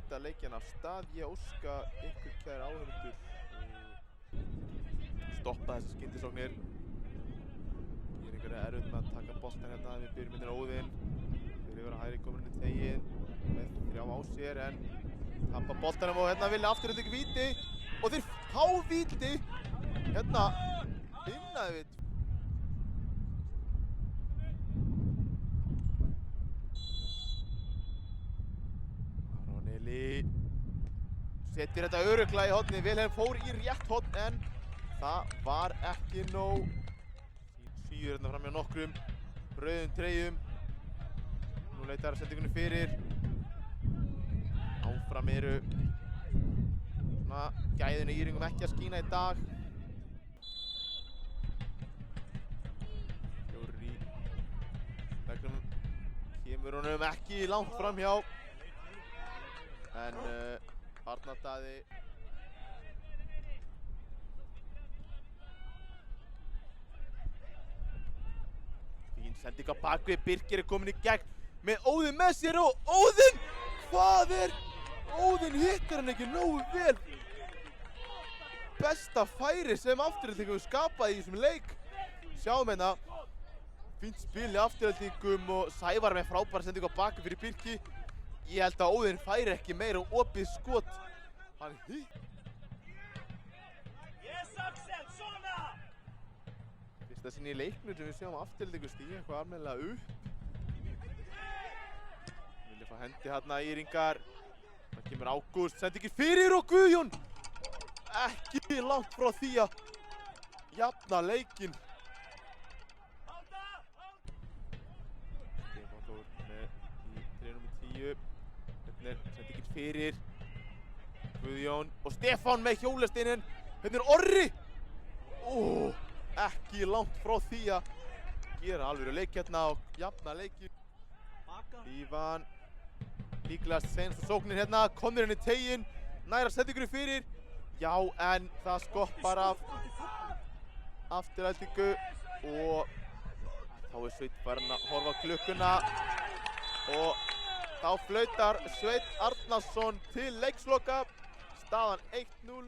þetta leikinn af stað. Ég óska ykkur kæri áhorfendur stoppa þessar skyndisóknir. Ég er einhverja erfitt með að taka boltan hérna. Við byrjum myndin Óðinn. Þeir eru hægri komin inn í tegin með 3 á sér en tappa boltanum og hérna vilja aftur þetta ekki víti og þeir fá víti hérna innan við. Aroneli setur þetta örugglega í hornið. Vilhelm fór í rétt horn en það var ekki nóg. Svíður hérna fram hjá nokkrum rauðum treyjum. Nú leitar sendingunni fyrir. Áfram eru svona gæðin í Írungum ekki að skína í dag. Fjórir í veggnum kemur honum ekki langt fram hjá. En Arnar Daði fín sending á bakvið. Birkir er komin í gegn með Óðinn með sér og Óðinn! Hvað er? Óðinn hittir hann ekki nógu vel. Besta færi sem Afturelding skapaði í þessum leik. Sjáum hérna. Fínt spil í Aftureldingum og Sævar með frábæra sendingu á baki fyrir Birki. Ég held að Óðinn færi ekki meira opið skot. Hann hitt. Fyrsta sinni í leiknum sem við sjáum Aftureldingu stíga eitthvað almennilega upp. Vilja fá hendi hérna Íringar. Það kemur Ágúst, sendingin fyrir og Guðjón! Ekki langt frá því að jafna leikinn. Stefán Þór með í treyju númer 10. Hérna er sendingin fyrir Guðjón og Stefán með hjólasteininn. Hérna er Orri! Ekki langt frá því að gera alvöru leik hérna og jafna leikinn. Ívan líklegast seinasta sóknin hérna, komir henni í tegin, næra sendingunni fyrir. Já, en það skoppar af Aftureldingu og þá er Sveinn farin að horfa á klukkuna og þá flautar Sveinn Arnarsson til leiksloka. Staðan 1-0.